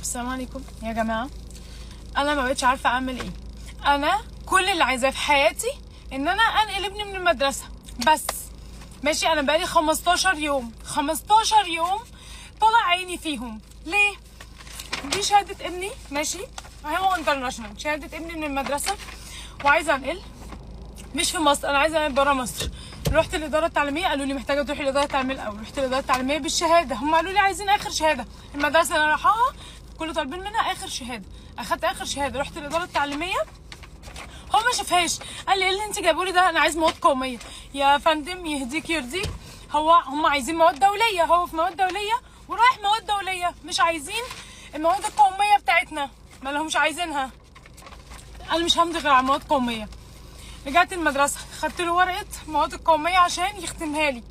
السلام عليكم يا جماعه. انا ما بقتش عارفه اعمل ايه. انا كل اللي عايزاه في حياتي ان انا انقل ابني من المدرسه بس. ماشي، انا بقالي 15 يوم طلع عيني فيهم. ليه؟ دي شهاده ابني، ماشي، هو انترناشونال، شهاده ابني من المدرسه، وعايزه انقل. مش في مصر، انا عايزه انقل بره مصر. رحت الاداره التعليميه، قالوا لي محتاجه تروحي الاداره التعليميه الاول. رحت الاداره التعليميه بالشهاده، هم قالوا لي عايزين اخر شهاده. المدرسه اللي انا رايحاها كله طالبين منها اخر شهاده. اخدت اخر شهاده، رحت الاداره التعليميه، هو ما شافهاش، قال لي ايه اللي انت جايبه لي ده؟ انا عايز مواد قوميه. يا فندم يهديك يرضيك، هم عايزين مواد دوليه، هو في مواد دوليه ورايح مواد دوليه، مش عايزين المواد القوميه بتاعتنا، ما لهمش عايزينها. انا مش همضي غير على مواد قوميه. رجعت المدرسه، خدت له ورقه مواد القوميه عشان يختمها لي.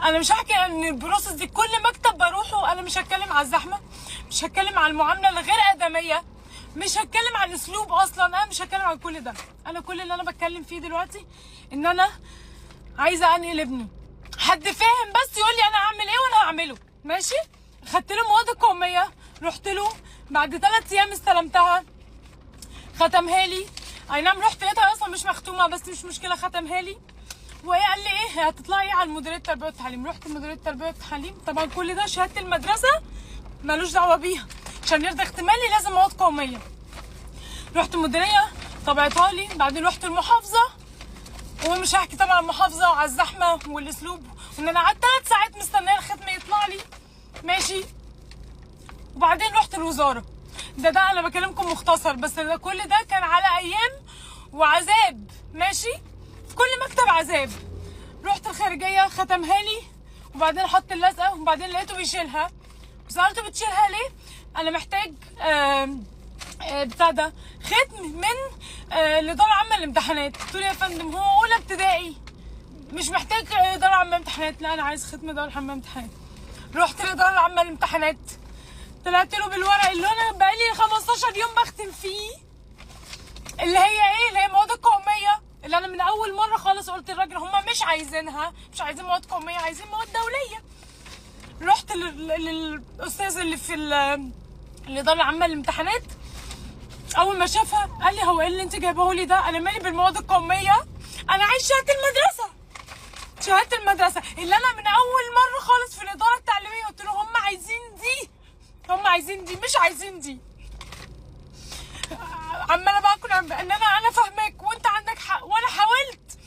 انا مش هحكي ان البروسس دي كل مكتب بروحه، انا مش هتكلم على الزحمه، مش هتكلم على المعامله الغير ادميه، مش هتكلم على الاسلوب اصلا، انا مش هتكلم على كل ده. انا كل اللي انا بتكلم فيه دلوقتي ان انا عايزه انقل ابني. حد فاهم بس يقول لي انا هعمل ايه وانا هعمله. ماشي، خدت له مواد القوميه، رحت له بعد 3 ايام استلمتها، ختمها لي. اي نعم، رحت لقيتها اصلا مش مختومه، بس مش مشكله، ختمها لي. وقال لي ايه، هتطلعي على مديريه التربيه والتعليم. رحت مديريه التربيه والتعليم، طبعا كل ده شهاده المدرسه مالوش دعوه بيها، عشان يرضى اختمالي لازم مواد قوميه. رحت المديريه طبعتها لي، بعدين رحت المحافظه، ومش هحكي طبعا المحافظه وعلى الزحمه والاسلوب، وان انا قعدت 3 ساعات مستنيه الختم يطلع لي. ماشي، وبعدين رحت الوزاره. ده انا بكلمكم مختصر، بس ده كل ده كان على ايام وعذاب. ماشي، في كل مكتب عذاب. رحت الخارجيه، ختمها لي، وبعدين حط اللزقه، وبعدين لقيته بيشيلها. سالته بتشيلها ليه؟ انا محتاج بتاع ده ختم من الاداره العامه للامتحانات. قلت له يا فندم هو اولى ابتدائي، مش محتاج اداره عامه للامتحانات. لا انا عايز ختم اداره عامه للامتحانات. رحت الاداره العامه للامتحانات، طلعت له بالورق اللي انا بقالي 15 يوم بختم فيه، اللي هي ايه، اللي هي مواد القوميه، اللي انا من اول مره خالص قلت للراجل هم مش عايزينها، مش عايزين مواد قوميه، عايزين مواد دوليه. رحت للاستاذ اللي في الاداره العامه للامتحانات، اول ما شافها قال لي هو ايه اللي انت جايبه لي ده؟ انا مالي بالمواد القوميه، انا عايز شهاده المدرسه. شهاده المدرسه اللي انا من اول مره خالص في الاداره التعليميه قلت له هم عايزين دي، هم عايزين دي، مش عايزين دي. عماله بقى اكون ان انا فاهماك وانت عندك حق، وانا حاولت.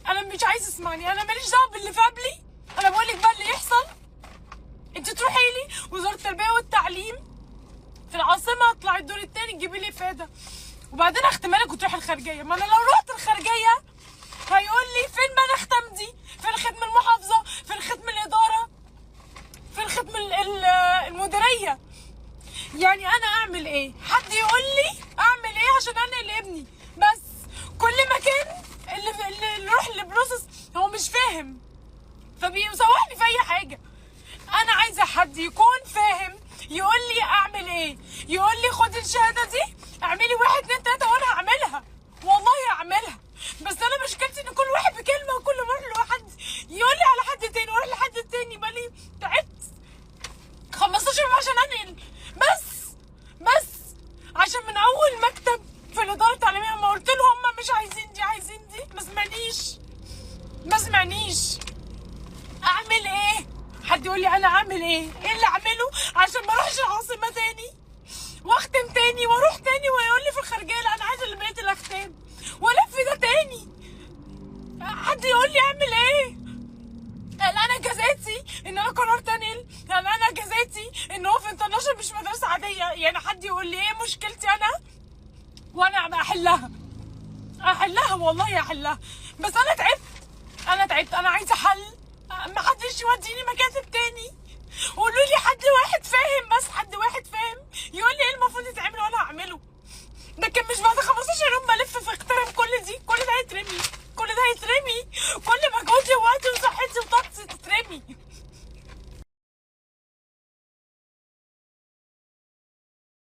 انا مش عايز اسمعني، انا ماليش دعوه باللي في قبلي، انا بقول لك بقى اللي يحصل. انت تروحي لي وزاره التربيه والتعليم في العاصمه، اطلعي الدور الثاني تجيبي لي افاده، وبعدين اختمها لك وتروحي الخارجيه. ما انا لو رحت الخارجيه هيقول لي فين بقى اختم دي؟ فين ختم المحافظه؟ فين ختم الاداره؟ فين ختم المديريه؟ يعني انا اعمل ايه؟ حد يقول لي اعمل ايه عشان انقل ابني؟ بس كل مكان اللي يروح لبروسس هو مش فاهم، فبيسوحني في اي حاجه. انا عايزه حد يكون فاهم يقول لي اعمل ايه، يقول لي خدي الشهاده دي اعملي 1 2 3 وانا هعملها، والله هعملها. بس انا مشكلتي ان كل واحد بكلمه، وكل ما اروح لواحد يقول لي على حد تاني، واروح لحد تاني، بالي تعبت 15 يوم عشان انقل. بس عشان من اول مكتب في الاداره التعليميه ما قلت لهم هم مش عايزين دي، عايزين دي، ما سمعنيش. اعمل ايه؟ حد يقول لي انا اعمل ايه؟ ايه اللي اعمله عشان ما اروحش العاصمه تاني واختم تاني واروح تاني ويقول لي في الخارجيه لا انا عايزه اللي بقيت الاختام والف ده تاني؟ حد يقول لي اعمل ايه؟ هل انا جزاتي ان انا قررت انقل؟ هل انا جزاتي ان هو في انترناشونال مش مدرسه عاديه؟ يعني حد يقول لي ايه مشكلتي انا وانا احلها والله احلها. بس انا تعبت، انا عايزه حل. ما حدش يوديني مكاتب تاني، قولوا لي حد واحد فاهم، بس حد واحد فاهم يقول لي ايه المفروض يتعمل وانا هعمله.